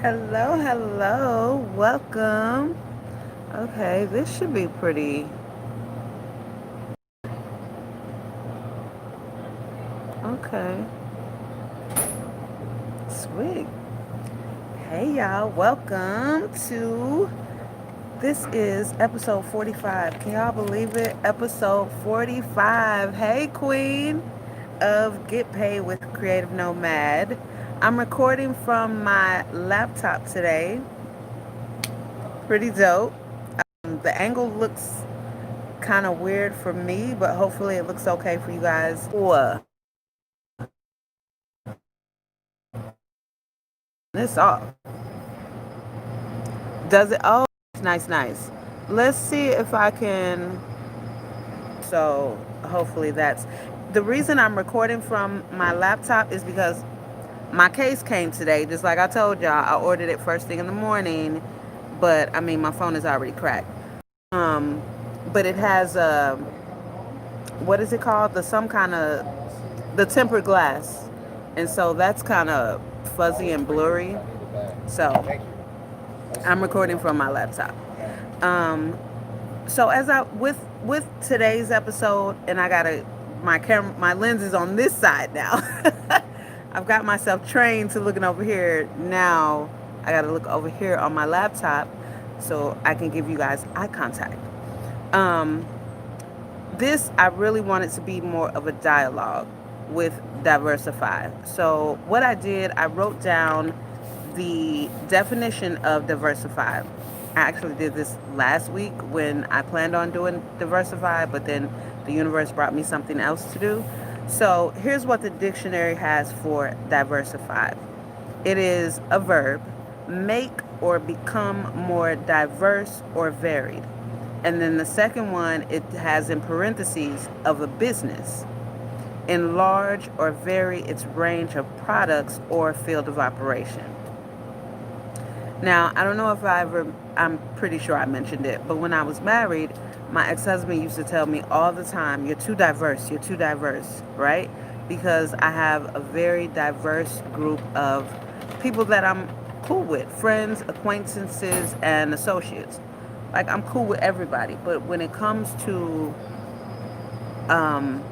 Hello, hello, welcome. Okay, this should be pretty. Okay, sweet. Hey, y'all, welcome to. This is episode 45. Can y'all believe it? Episode 45. Hey, Queen of Get Paid with Creative Nomad. I'm recording from my laptop today. Pretty dope. The angle looks kind of weird for me, but hopefully it looks okay for you guys. This off. Does it? Oh, nice, nice. Let's see if I can. So hopefully that's the reason I'm recording from my laptop is because my case came today. Just like I told y'all, I ordered it first thing in the morning, but I mean my phone is already cracked. Um, but it has what is it called? Some kind of the tempered glass, and so that's kind of fuzzy and blurry. So I'm recording from my laptop. Um, so as I with today's episode, and I gotta my lens is on this side now. I've got myself trained to looking over here. Now I gotta look over here on my laptop so I can give you guys eye contact. Um, this I really wanted to be more of a dialogue with Diversify. So what I did, I wrote down the definition of diversify. I actually did this last week when I planned on doing diversify, but then the universe brought me something else to do. So here's what the dictionary has for diversify. It is a verb, make or become more diverse or varied. And then the second one, it has in parentheses of a business. Enlarge or vary its range of products or field of operation. Now, I don't know if I'm pretty sure I mentioned it, but when I was married, my ex husband used to tell me all the time, you're too diverse, right? Because I have a very diverse group of people that I'm cool with friends, acquaintances, and associates. Like, I'm cool with everybody, but when it comes to um,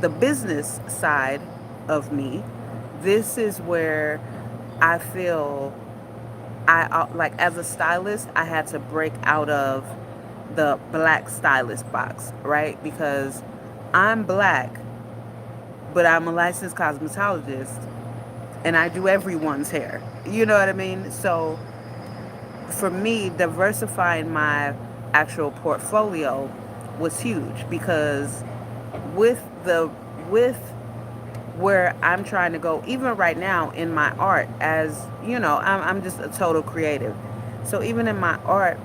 the business side of me, this is where I feel like as a stylist, I had to break out of the black stylist box, right? Because I'm black, but I'm a licensed cosmetologist and I do everyone's hair. You know what I mean? So for me, diversifying my actual portfolio was huge because with the with where I'm trying to go, even right now in my art, as you know, I'm just a total creative. So even in my art,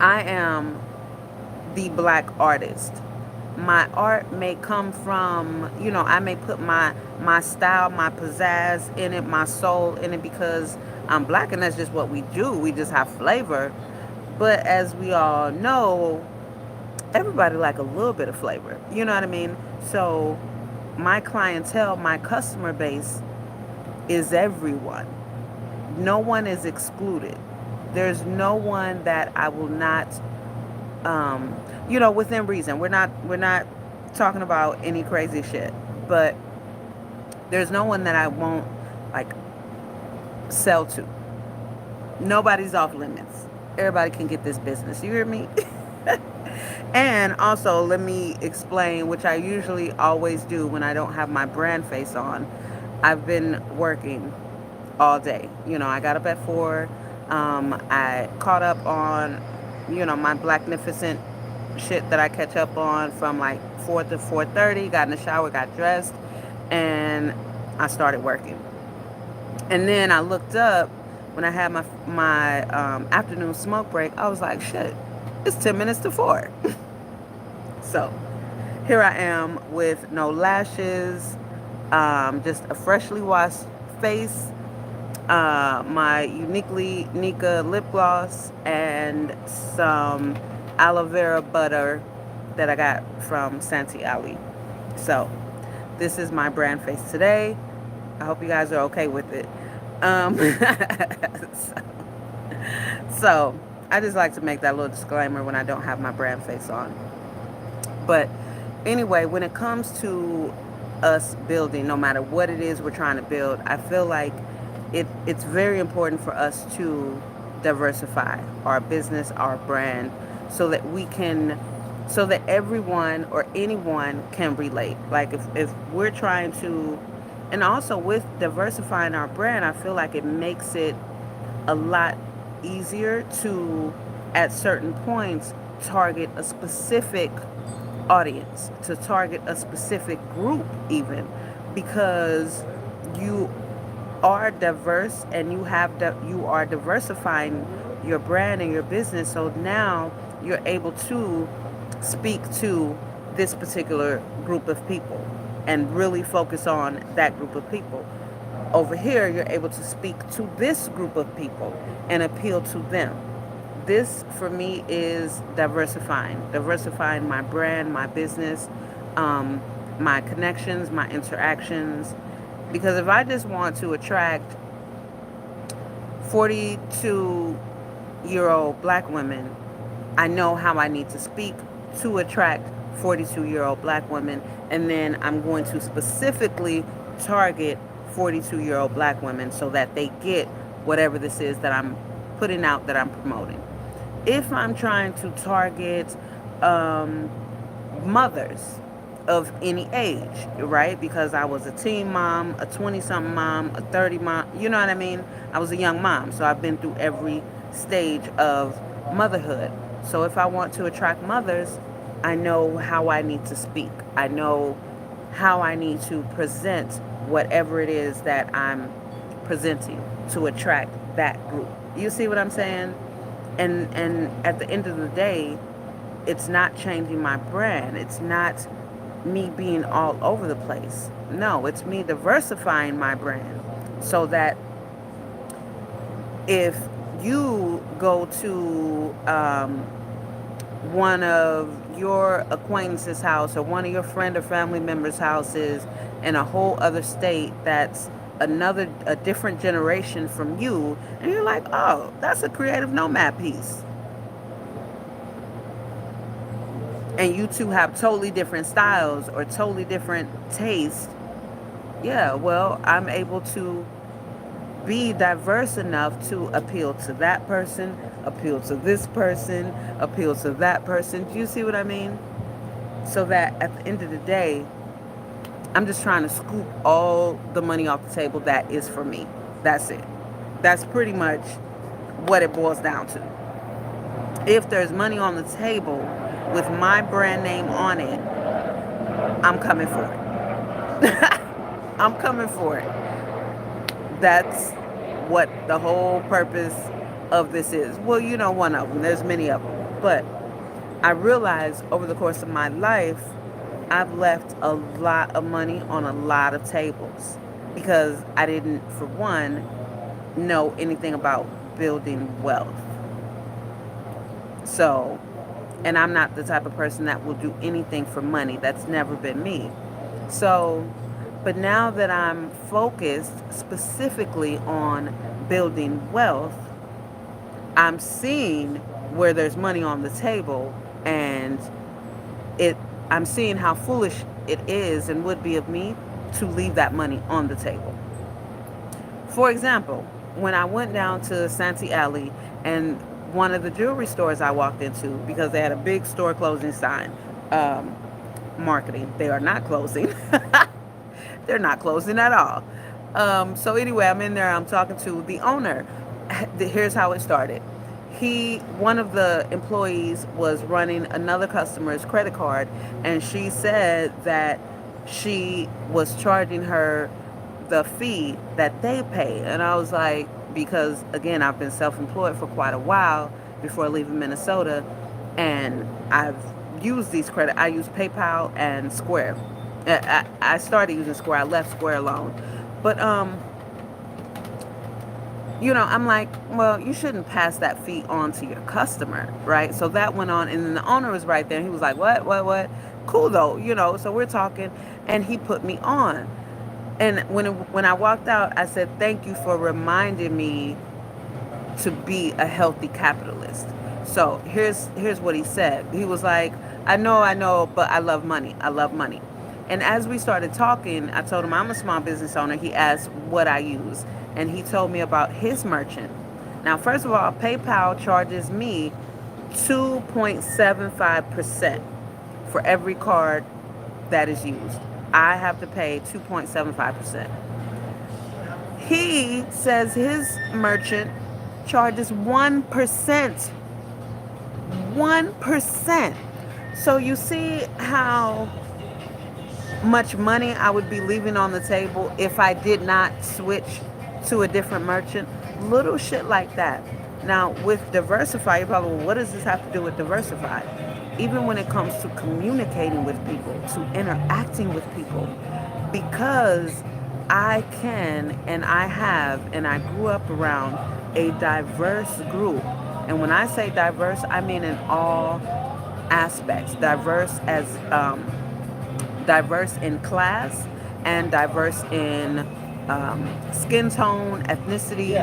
I am the black artist. My art may come from, I may put my style, my pizzazz in it, my soul in it because I'm black and that's just what we do. We just have flavor. But as we all know, everybody like a little bit of flavor. You know what I mean? So my clientele, my customer base is everyone. No one is excluded. There's no one that I will not, um, within reason. We're not talking about any crazy shit, but there's no one that I won't like sell to. Nobody's off limits. Everybody can get this business. You hear me? And also, let me explain, which I usually always do when I don't have my brand face on. I've been working all day. I got up at 4. I caught up on, my blacknificent shit that I catch up on from like 4 to 4:30. Got in the shower, got dressed, and I started working. And then I looked up when I had my afternoon smoke break. I was like, shit, it's 10 minutes to 4. So here I am with no lashes, just a freshly washed face, my uniquely Nika lip gloss, and some aloe vera butter that I got from Santi Ali. So this is my brand face today. I hope you guys are okay with it. So, so I just like to make that little disclaimer when I don't have my brand face on. But anyway, when it comes to us building, no matter what it is we're trying to build, I feel like it's very important for us to diversify our business, our brand, so that we can, so that everyone or anyone can relate. Like if we're trying to, and also with diversifying our brand, I feel like it makes it a lot easier to, at certain points, target a specific audience, to target a specific group, even because you are diverse and you are diversifying your brand and your business. So now you're able to speak to this particular group of people and really focus on that group of people. Over here, you're able to speak to this group of people and appeal to them. This, for me, is diversifying my brand, my business, um, my connections, my interactions. Because if I just want to attract 42-year-old black women, I know how I need to speak to attract 42-year-old black women, and then I'm going to specifically target 42-year-old black women so that they get whatever this is that I'm putting out, that I'm promoting. If I'm trying to target um, mothers of any age, right? Because I was a teen mom, a 20 something mom, a 30 mom, you know what I mean? I was a young mom, so I've been through every stage of motherhood. So if I want to attract mothers, I know how I need to speak. I know how I need to present whatever it is that I'm presenting to attract that group. You see what I'm saying? And at the end of the day, it's not changing my brand. It's not me being all over the place. No, it's me diversifying my brand so that if you go to one of your acquaintances' house or one of your friend or family members' houses in a whole other state that's a different generation from you, and you're like, oh, that's a Creative Nomad piece, and you two have totally different styles or totally different tastes, yeah, well, I'm able to be diverse enough to appeal to that person, appeal to this person, appeal to that person. Do you see what I mean? So that at the end of the day, I'm just trying to scoop all the money off the table that is for me. That's it. That's pretty much what it boils down to. If there's money on the table with my brand name on it, I'm coming for it. I'm coming for it. That's what the whole purpose of this is. Well, you know, one of them. There's many of them. But I realized over the course of my life, I've left a lot of money on a lot of tables because I didn't, for one, know anything about building wealth. So, and I'm not the type of person that will do anything for money. That's never been me. So, but now that I'm focused specifically on building wealth, I'm seeing where there's money on the table, and it I'm seeing how foolish it is and would be of me to leave that money on the table. For example, when I went down to Santee Alley and one of the jewelry stores I walked into, because they had a big store closing sign, um, marketing, they are not closing. They're not closing at all. So anyway, I'm in there. I'm talking to the owner. Here's how it started. One of the employees was running another customer's credit card, and she said that she was charging her the fee that they pay. And I was like, because again, I've been self-employed for quite a while before leaving Minnesota, and I've used these credit. I use PayPal and Square. I started using Square. I left Square alone, but I'm like, well, you shouldn't pass that fee on to your customer, right? So that went on, and then the owner was right there. And he was like, what? Cool though, So we're talking, and he put me on. And when I walked out, I said, "Thank you for reminding me to be a healthy capitalist." So here's what he said. He was like, I know, but I love money. I love money. And as we started talking, I told him I'm a small business owner. He asked what I use, and he told me about his merchant. Now, first of all, PayPal charges me 2.75% for every card that is used. I have to pay 2.75%. He says his merchant charges 1%. 1%. So you see how much money I would be leaving on the table if I did not switch to a different merchant. Little shit like that. Now, with Diversify, you're probably, well, what does this have to do with Diversify? Even when it comes to communicating with people, to interacting with people, because I can and I have, and I grew up around a diverse group. And when I say diverse, I mean in all aspects. Diverse in class and diverse in skin tone, ethnicity,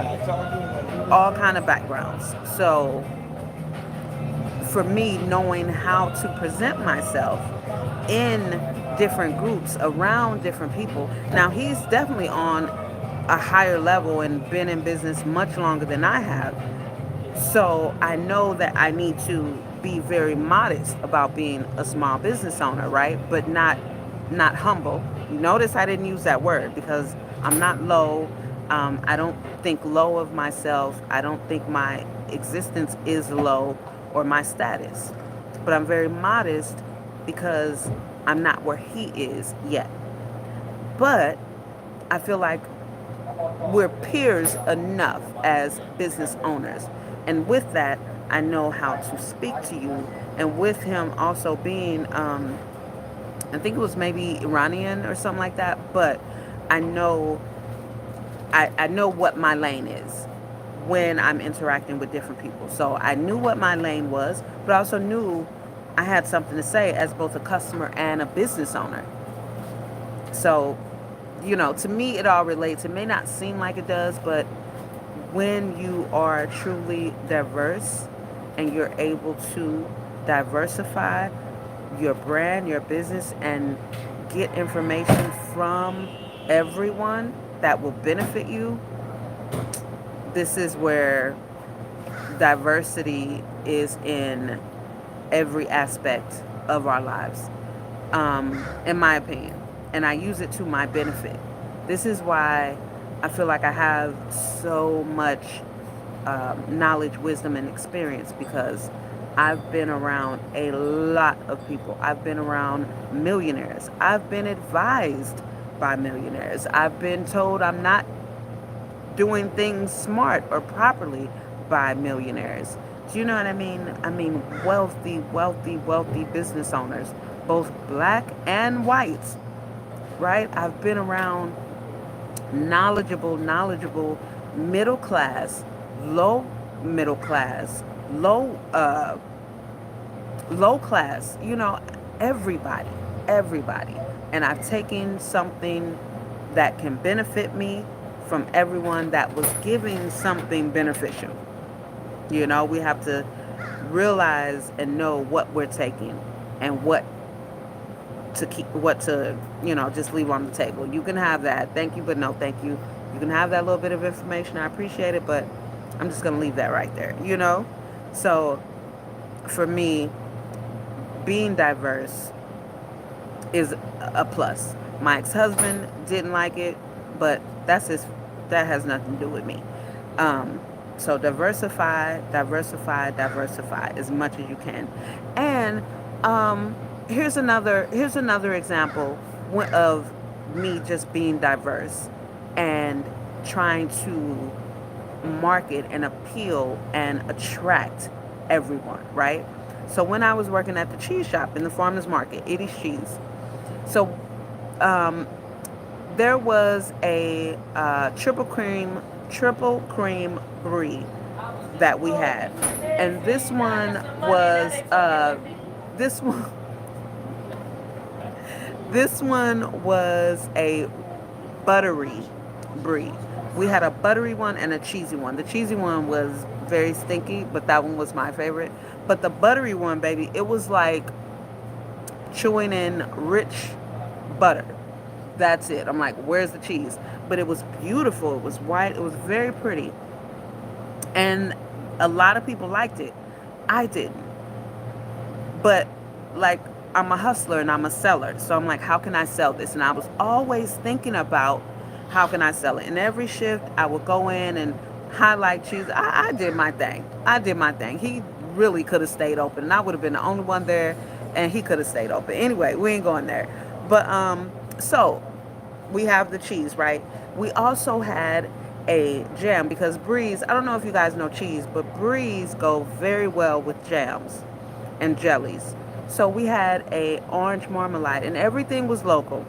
all kind of backgrounds. So for me, knowing how to present myself in different groups around different people. Now he's definitely on a higher level and been in business much longer than I have. So I know that I need to be very modest about being a small business owner, right? But not humble. Notice I didn't use that word because I'm not low. I don't think low of myself. I don't think my existence is low or my status. But I'm very modest because I'm not where he is yet. But I feel like we're peers enough as business owners. And with that, I know how to speak to you. And with him also being, I think it was maybe Iranian or something like that, but I know I know what my lane is when I'm interacting with different people. So I knew what my lane was, but I also knew I had something to say as both a customer and a business owner. So, to me, it all relates. It may not seem like it does, but when you are truly diverse and you're able to diversify your brand, your business, and get information from everyone that will benefit you, this is where diversity is in every aspect of our lives, in my opinion. And I use it to my benefit. This is why I feel like I have so much knowledge, wisdom, and experience because I've been around a lot of people. I've been around millionaires. I've been advised by millionaires. I've been told I'm not doing things smart or properly by millionaires. Do you know what I mean? I mean, wealthy, wealthy, wealthy business owners, both black and white, right? I've been around knowledgeable, middle class, low middle class, low class, everybody, everybody. And I've taken something that can benefit me from everyone that was giving something beneficial. We have to realize and know what we're taking and what to, just leave on the table. You can have that. Thank you, but no thank you. You can have that little bit of information. I appreciate it, but I'm just going to leave that right there. So for me, being diverse is a plus. My ex-husband didn't like it, but that has nothing to do with me. So diversify as much as you can. And here's another example of me just being diverse and trying to market and appeal and attract everyone, right? So when I was working at the cheese shop in the farmers market, Eddie's Cheese, so um, there was a triple cream brie that we had, and this one this one was a buttery brie. We had a buttery one and a cheesy one. The cheesy one was very stinky, but that one was my favorite. But the buttery one, baby, it was like chewing in rich butter. That's it. I'm like, where's the cheese? But it was beautiful. It was white. It was very pretty. And a lot of people liked it. I didn't. But like, I'm a hustler and I'm a seller. So I'm like, how can I sell this? And I was always thinking about how can I sell it. In every shift, I would go in and highlight cheese. I did my thing. I did my thing. He really could have stayed open, and I would have been the only one there, and he could have stayed open. Anyway, we ain't going there. But so we have the cheese, right? We also had a jam because bries, I don't know if you guys know cheese, but bries go very well with jams and jellies. So we had a orange marmalade, and everything was local.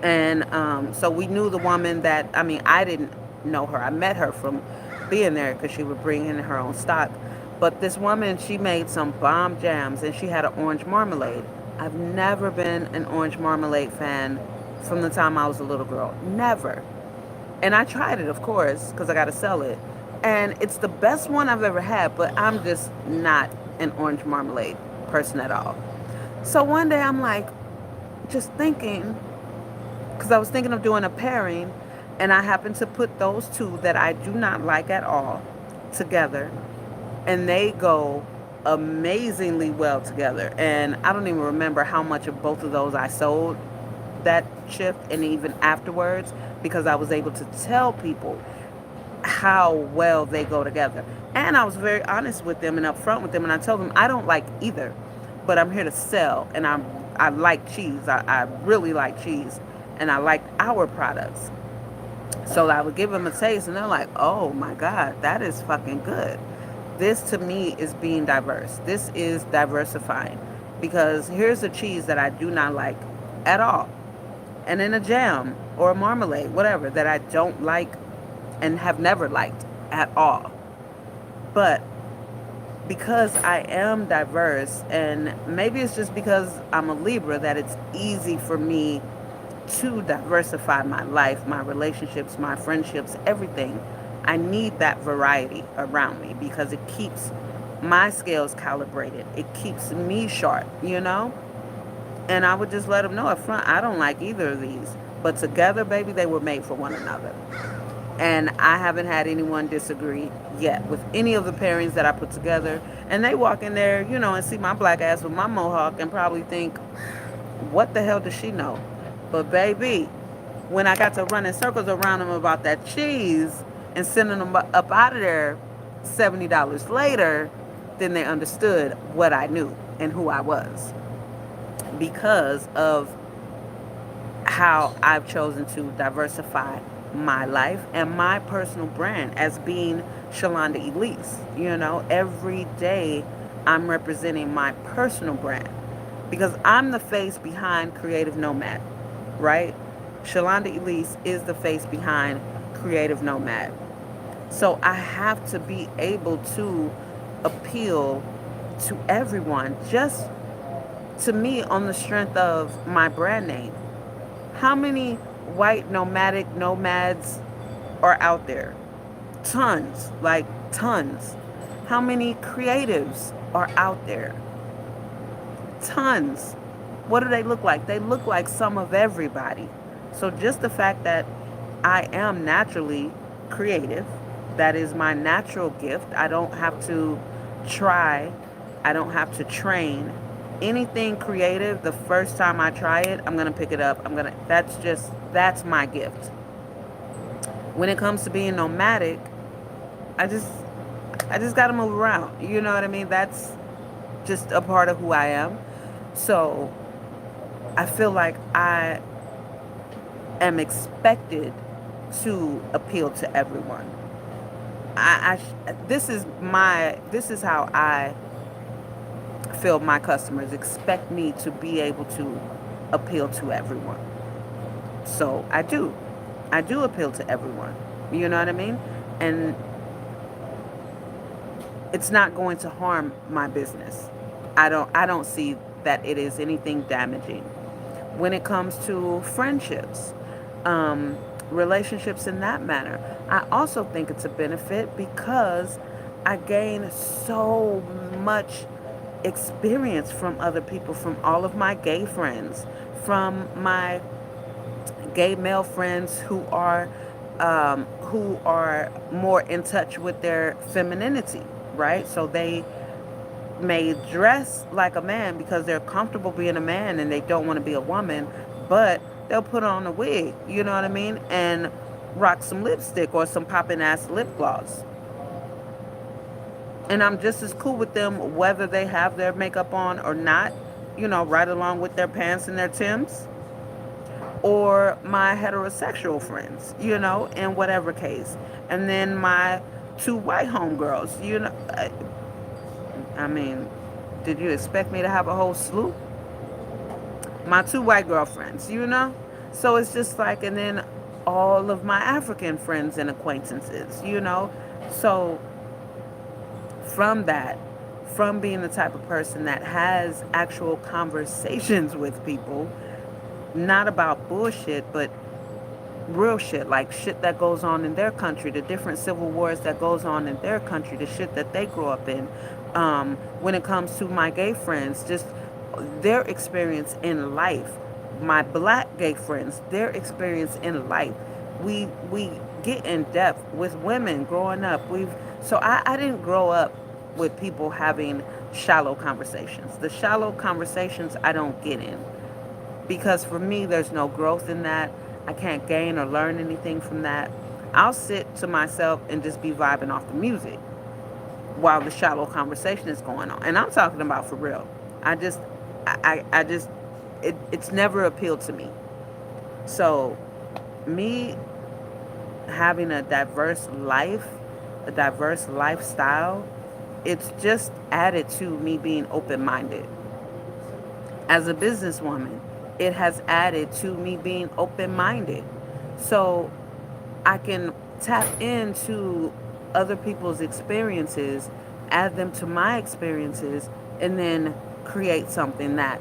And so we knew the woman that, I mean, I didn't know her. I met her from being there because she would bring in her own stock. But this woman, she made some bomb jams and she had an orange marmalade. I've never been an orange marmalade fan from the time I was a little girl. Never. And I tried it, of course, because I got to sell it. And it's the best one I've ever had, but I'm just not an orange marmalade person at all. So one day I'm like, just thinking, because I was thinking of doing a pairing, and I happened to put those two that I do not like at all together, and they go amazingly well together. And I don't even remember how much of both of those I sold that shift and even afterwards, because I was able to tell people how well they go together. And I was very honest with them and upfront with them, and I told them I don't like either, but I'm here to sell, and I like cheese. I really like cheese, and I like our products. So I would give them a taste, and they're like, "Oh my God, that is fucking good." This to me is being diverse. This is diversifying, because here's a cheese that I do not like at all, and in a jam or a marmalade, whatever, that I don't like and have never liked at all. But because I am diverse, and maybe it's just because I'm a Libra, that it's easy for me to diversify my life, my relationships, my friendships, everything. I need that variety around me because it keeps my scales calibrated. It keeps me sharp, you know? And I would just let them know up front, I don't like either of these. But together, baby, they were made for one another. And I haven't had anyone disagree yet with any of the pairings that I put together. And they walk in there, you know, and see my black ass with my mohawk and probably think, what the hell does she know? But baby, when I got to running circles around them about that cheese and sending them up out of there $70 later, then they understood what I knew and who I was because of how I've chosen to diversify my life and my personal brand as being Shalanda Elise. You know, every day I'm representing my personal brand because I'm the face behind Createve Nomad, right? Shalanda Elise is the face behind Createve Nomad. So I have to be able to appeal to everyone just to me on the strength of my brand name. How many white nomadic nomads are out there? Tons, like tons. How many creatives are out there? Tons. What do they look like? They look like some of everybody. So just the fact that I am naturally creative, that is my natural gift. I don't have to try, I don't have to train. Anything creative, the first time I try it, I'm gonna pick it up. That's my gift. When it comes to being nomadic, I just I just gotta move around. You know what I mean? That's just a part of who I am. So I feel like I am expected to appeal to everyone. This is how I feel my customers expect me to be able to appeal to everyone. So I do appeal to everyone. You know what I mean? And it's not going to harm my business. I don't see that it is anything damaging. When it comes to friendships, relationships in that manner. I also think it's a benefit because I gain so much experience from other people, from all of my gay friends, from my gay male friends who are more in touch with their femininity, right? So they may dress like a man because they're comfortable being a man and they don't want to be a woman, but they'll put on a wig, you know what I mean, and rock some lipstick or some popping ass lip gloss. And I'm just as cool with them whether they have their makeup on or not, right along with their pants and their Timbs, or my heterosexual friends, in whatever case. And then my two white homegirls, I mean, did you expect me to have a whole slew? My two white girlfriends. So it's just like, and then all of my African friends and acquaintances. So from that, from being the type of person that has actual conversations with people, not about bullshit, but real shit, like shit that goes on in their country, the different civil wars that goes on in their country, the shit that they grew up in. When it comes to my gay friends, just their experience in life. My black gay friends, their experience in life. We get in depth with women growing up. I didn't grow up with people having shallow conversations. The shallow conversations I don't get in because for me there's no growth in that. I can't gain or learn anything from that. I'll sit to myself and just be vibing off the music while the shallow conversation is going on. And I'm talking about for real. I just I just it's never appealed to me. So me having a diverse lifestyle, it's just added to me being open minded. As a businesswoman, it has added to me being open minded. So I can tap into other people's experiences, add them to my experiences, and then create something that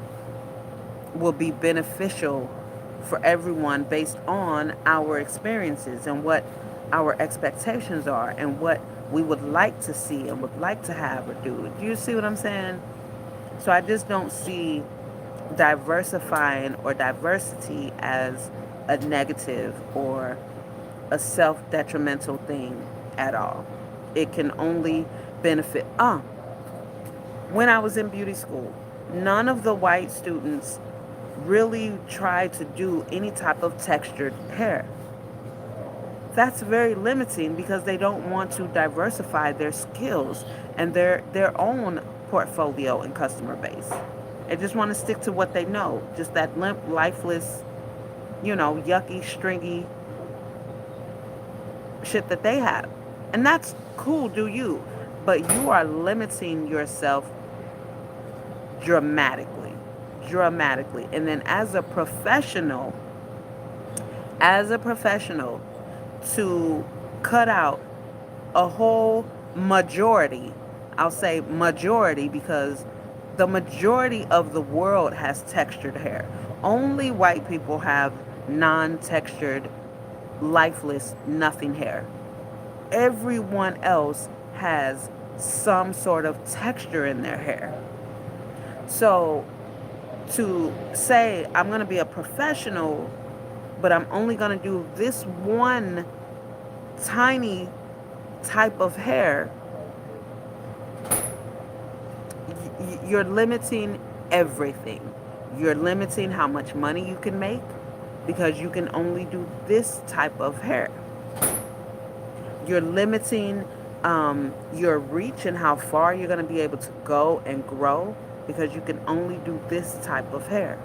will be beneficial for everyone based on our experiences and what our expectations are and what we would like to see and would like to have or do. Do you see what I'm saying? So I just don't see diversifying or diversity as a negative or a self detrimental thing at all. It can only benefit. When I was in beauty school, none of the white students really tried to do any type of textured hair. That's very limiting because they don't want to diversify their skills and their own portfolio and customer base. They just want to stick to what they know, just that limp, lifeless, yucky, stringy shit that they have. And that's cool, do you. But you are limiting yourself dramatically. Dramatically. And then as a professional, to cut out a whole majority, I'll say majority because the majority of the world has textured hair. Only white people have non textured, lifeless, nothing hair. Everyone else has some sort of texture in their hair. So to say I'm going to be a professional, but I'm only going to do this one tiny type of hair, you're limiting everything. You're limiting how much money you can make because you can only do this type of hair. You're limiting your reach and how far you're going to be able to go and grow because you can only do this type of hair.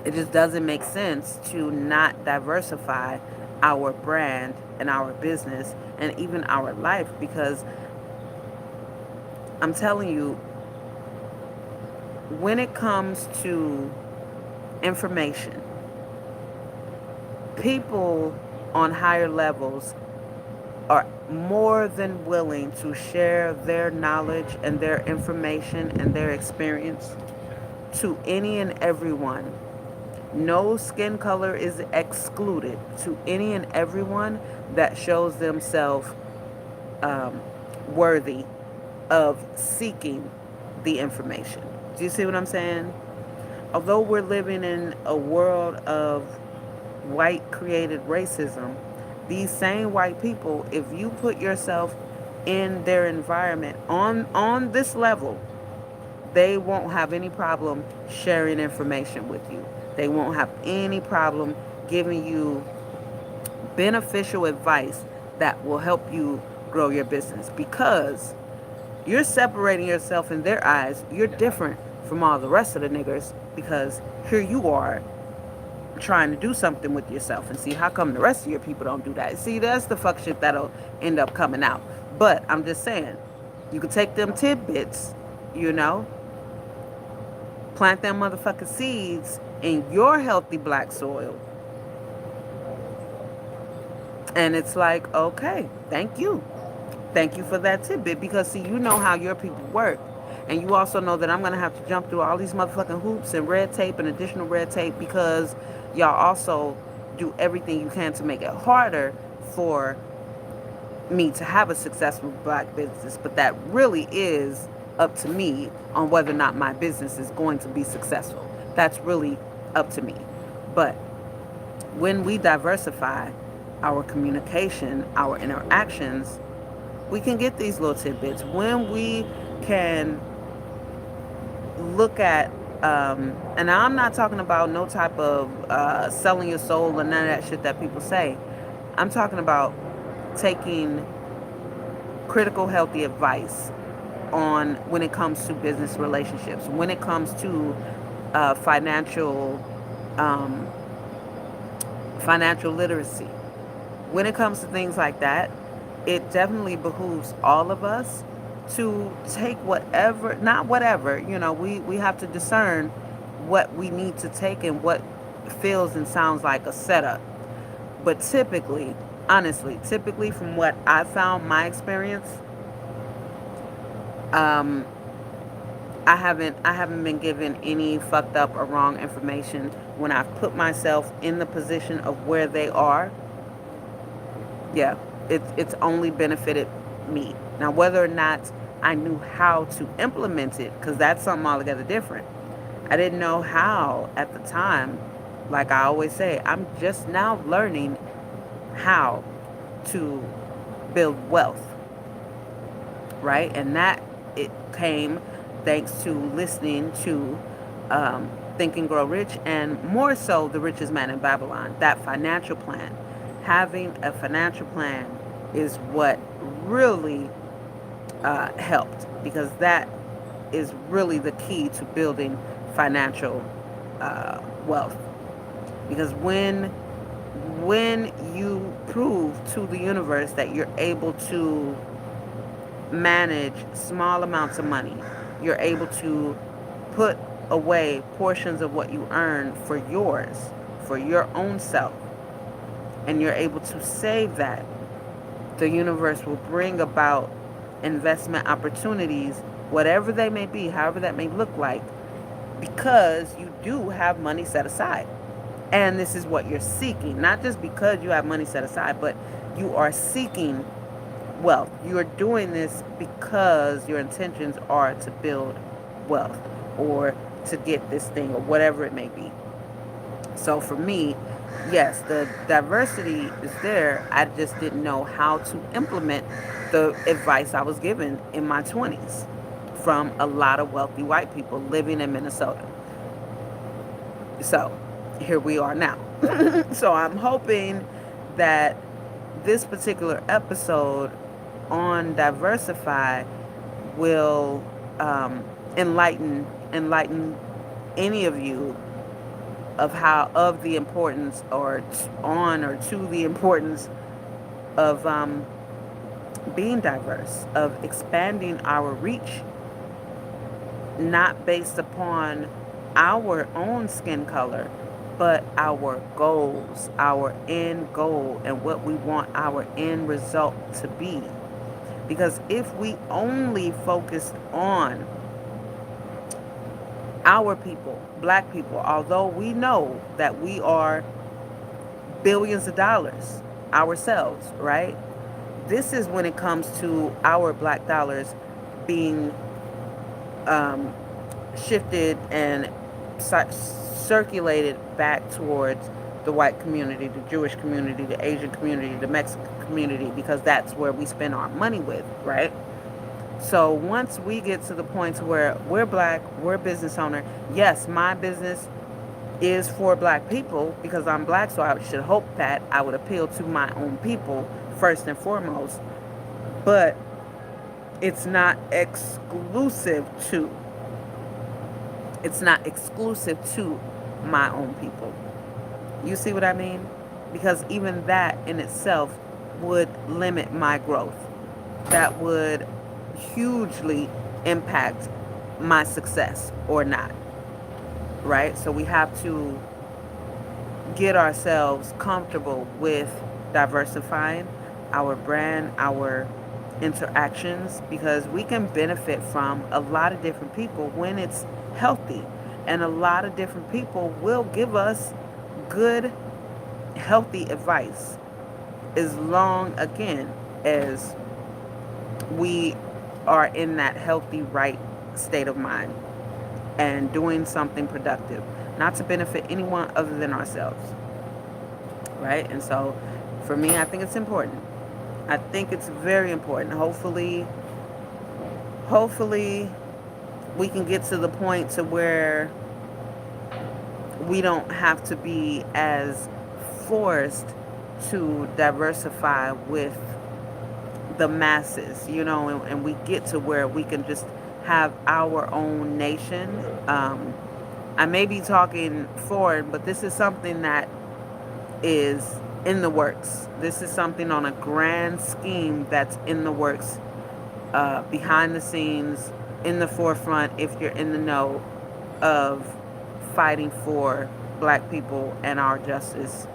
It just doesn't make sense to not diversify our brand and our business and even our life because I'm telling you, when it comes to information, people on higher levels are more than willing to share their knowledge and their information and their experience to any and everyone No skin color is excluded to any and everyone that shows themselves um, worthy of seeking the information. Do you see what I'm saying? Although we're living in a world of white created racism, these same white people, if you put yourself in their environment on this level, they won't have any problem sharing information with you. They won't have any problem giving you beneficial advice that will help you grow your business, because you're separating yourself in their eyes. You're different from all the rest of the niggers, because here you are trying to do something with yourself, and see how come the rest of your people don't do that. See, that's the fuck shit that'll end up coming out. But I'm just saying, you can take them tidbits, you know, plant them motherfucking seeds in your healthy black soil, and it's like, okay, thank you. Thank you for that tidbit, because see, you know how your people work. And you also know that I'm going to have to jump through all these motherfucking hoops and red tape and additional red tape, because y'all also do everything you can to make it harder for me to have a successful black business. But that really is up to me on whether or not my business is going to be successful. That's really up to me. But when we diversify our communication, our interactions, we can get these little tidbits. When we can look at, and I'm not talking about no type of selling your soul or none of that shit that people say. I'm talking about taking critical, healthy advice on when it comes to business relationships, when it comes to financial um, financial literacy. When it comes to things like that, it definitely behooves all of us to take whatever, not whatever, we have to discern what we need to take and what feels and sounds like a setup. But typically, honestly, typically from what I found, my experience, um, I haven't been given any fucked up or wrong information when I've put myself in the position of where they are. Yeah, it's only benefited me. Now, whether or not I knew how to implement it, because that's something altogether different. I didn't know how at the time. Like I always say, I'm just now learning how to build wealth, right? And that it came thanks to listening to Think and Grow Rich, and more so The Richest Man in Babylon, that financial plan. Having a financial plan is what really helped, because that is really the key to building financial wealth. Because when you prove to the universe that you're able to manage small amounts of money, you're able to put away portions of what you earn for yours, for your own self, and you're able to save that, the universe will bring about investment opportunities, whatever they may be, however that may look like, because you do have money set aside. And this is what you're seeking, not just because you have money set aside, but you are seeking wealth. You are doing this because your intentions are to build wealth or to get this thing or whatever it may be. So for me, yes, the diversity is there. I just didn't know how to implement the advice I was given in my 20s from a lot of wealthy white people living in Minnesota. So here we are now. So I'm hoping that this particular episode on Diversify will enlighten any of you of the importance, or on or to the importance of being diverse, of expanding our reach, not based upon our own skin color, but our goals, our end goal, and what we want our end result to be. Because if we only focused on our people, black people, although we know that we are billions of dollars ourselves, right? This is when it comes to our black dollars being um, shifted and circulated back towards the white community, the Jewish community, the Asian community, the Mexican community, because that's where we spend our money with, right? So once we get to the point where we're black, we're a business owner. Yes, my business is for black people because I'm black, so I should hope that I would appeal to my own people first and foremost. But it's not exclusive to. It's not exclusive to my own people. You see what I mean? Because even that in itself would limit my growth. That would hugely impact my success or not, right? So we have to get ourselves comfortable with diversifying our brand, our interactions, because we can benefit from a lot of different people when it's healthy. And a lot of different people will give us good, healthy advice as long, again, as we are in that healthy, right state of mind and doing something productive, not to benefit anyone other than ourselves, right? And so for me, I think it's important. I think it's very important. Hopefully we can get to the point to where we don't have to be as forced to diversify with the masses, and we get to where we can just have our own nation. I may be talking foreign, but this is something that is in the works. This is something on a grand scheme that's in the works, behind the scenes, in the forefront, if you're in the know of fighting for black people and our justice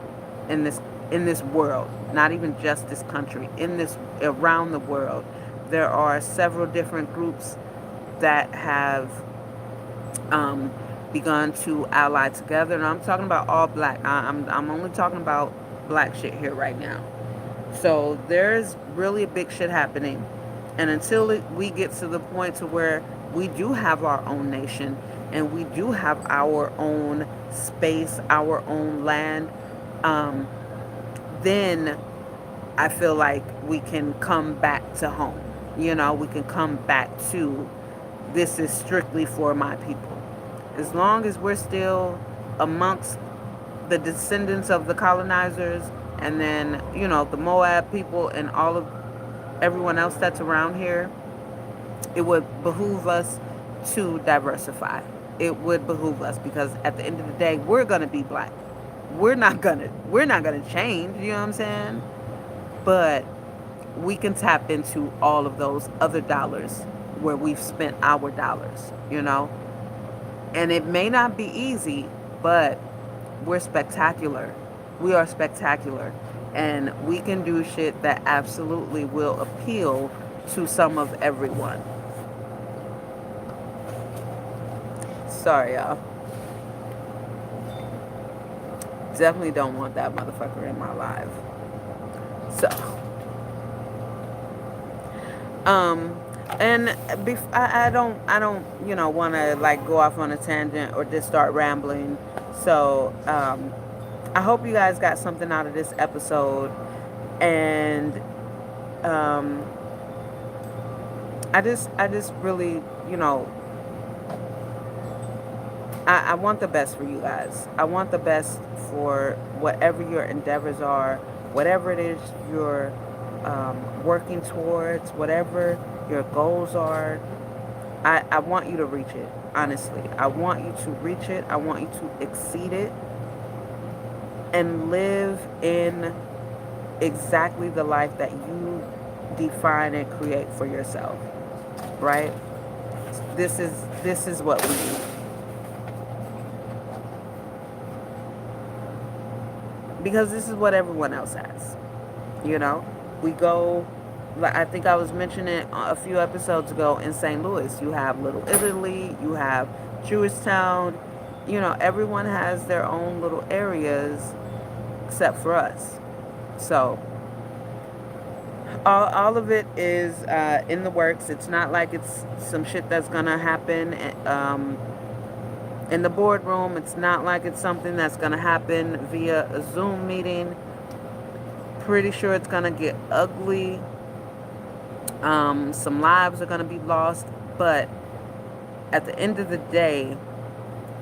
in this world. Not even just this country, in this around the world. There are several different groups that have begun to ally together, and I'm talking about all black. I'm only talking about black shit here right now. So there's really a big shit happening, and until we get to the point to where we do have our own nation and we do have our own space, our own land, then I feel like we can come back to home. We can come back to, this is strictly for my people. As long as we're still amongst the descendants of the colonizers, and then, the Moab people and all of everyone else that's around here, it would behoove us to diversify. It would behoove us, because at the end of the day, we're gonna be black. We're not gonna change, you know what I'm saying? But we can tap into all of those other dollars where we've spent our dollars. And it may not be easy, but we're spectacular. We are spectacular. And we can do shit that absolutely will appeal to some of everyone. Sorry, y'all. Definitely don't want that motherfucker in my life. So, and I don't want to like go off on a tangent or just start rambling. So, I hope you guys got something out of this episode, and um, I just really, I want the best for you guys. I want the best for whatever your endeavors are, whatever it is you're working towards, whatever your goals are. I want you to reach it, honestly. I want you to reach it. I want you to exceed it and live in exactly the life that you define and create for yourself, right? This is what we do. Because this is what everyone else has. We go, like I think I was mentioning a few episodes ago, in St. Louis. You have Little Italy, you have Jewish town. Everyone has their own little areas except for us. So all of it is in the works. It's not like it's some shit that's gonna happen in the boardroom. It's not like it's something that's gonna happen via a Zoom meeting. Pretty sure it's gonna get ugly. Some lives are gonna be lost, but at the end of the day,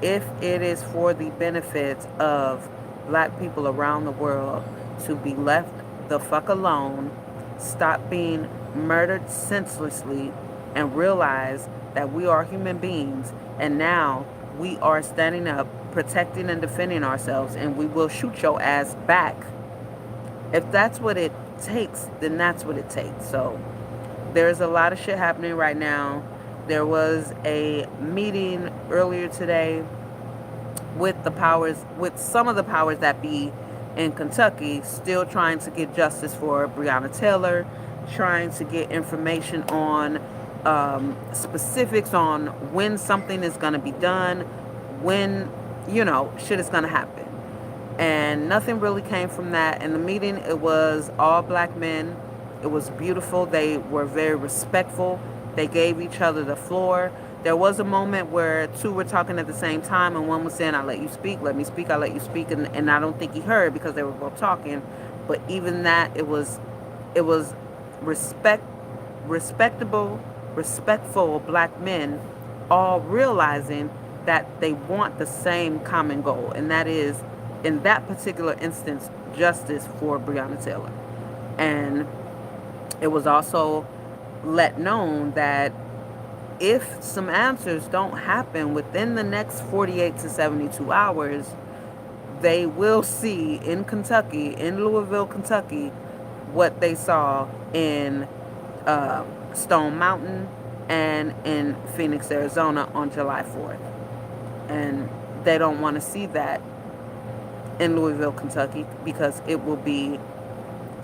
if it is for the benefit of black people around the world to be left the fuck alone, stop being murdered senselessly, and realize that we are human beings, and now we are standing up, protecting and defending ourselves, and we will shoot your ass back. If that's what it takes, then that's what it takes. So there's a lot of shit happening right now. There was a meeting earlier today with some of the powers that be in Kentucky, still trying to get justice for Breonna Taylor, trying to get information on specifics on when something is going to be done, when, shit is going to happen. And nothing really came from that. In the meeting, it was all black men. It was beautiful. They were very respectful. They gave each other the floor. There was a moment where two were talking at the same time, and one was saying, "I let you speak, let me speak, I let you speak," and I don't think he heard because they were both talking. But even that, it was respect, respectable, respectful black men, all realizing that they want the same common goal, and that is, in that particular instance, justice for Breonna Taylor. And it was also let known that if some answers don't happen within the next 48 to 72 hours, they will see in Kentucky, in Louisville, Kentucky, what they saw in Stone Mountain and in Phoenix, Arizona on July 4th. And they don't want to see that in Louisville, Kentucky, because it will be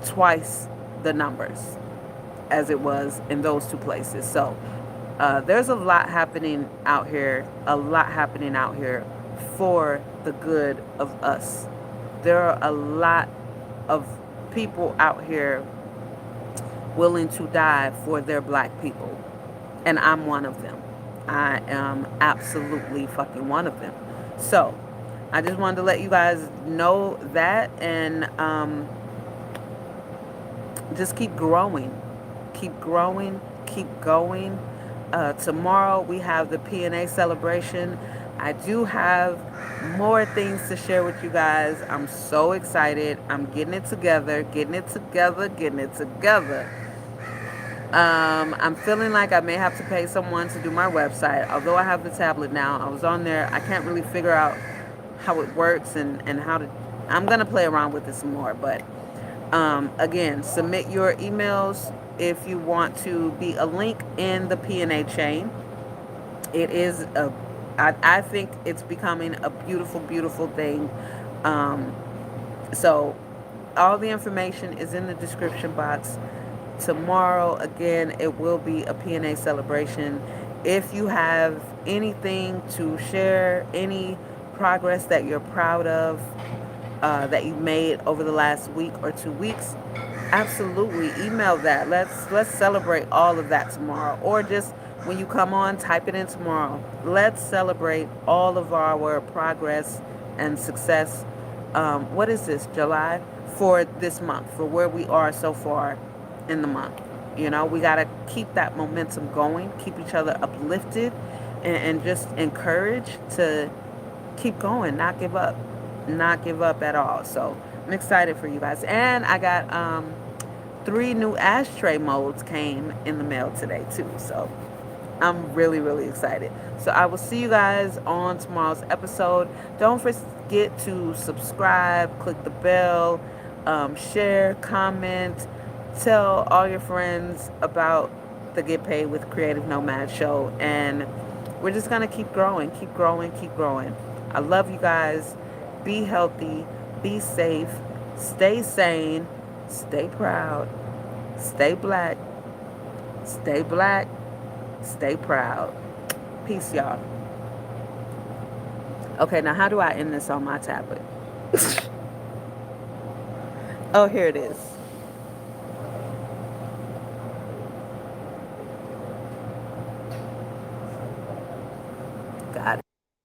twice the numbers as it was in those two places. So there's a lot happening out here, for the good of us. There are a lot of people out here willing to die for their black people, and I'm one of them. I am absolutely fucking one of them. So I just wanted to let you guys know that, and just keep growing, keep growing, keep going. Tomorrow we have the P.A.I.D celebration. I do have more things to share with you guys. I'm so excited. I'm getting it together, getting it together, getting it together. I'm feeling like I may have to pay someone to do my website. Although I have the tablet now, I was on there. I can't really figure out how it works and how to. I'm going to play around with it some more. But again, submit your emails if you want to be a link in the P&A chain. It is I think it's becoming a beautiful, beautiful thing. So all the information is in the description box. Tomorrow, again, it will be a P&A celebration. If you have anything to share, any progress that you're proud of, that you made over the last week or 2 weeks, absolutely email that. Let's celebrate all of that tomorrow. Or just when you come on, type it in tomorrow. Let's celebrate all of our progress and success. What is this, July? For this month, for where we are so far in the month. We got to keep that momentum going, keep each other uplifted, and just encouraged to keep going, not give up at all. So I'm excited for you guys. And I got 3 new ashtray molds came in the mail today too. So I'm really, really excited. So I will see you guys on tomorrow's episode. Don't forget to subscribe, click the bell, share, comment, tell all your friends about the Get Paid with Creative Nomad show. And we're just going to keep growing, keep growing, keep growing. I love you guys. Be healthy, be safe, stay sane, stay proud, stay black, stay proud. Peace, y'all. Okay, now how do I end this on my tablet? Oh, here it is.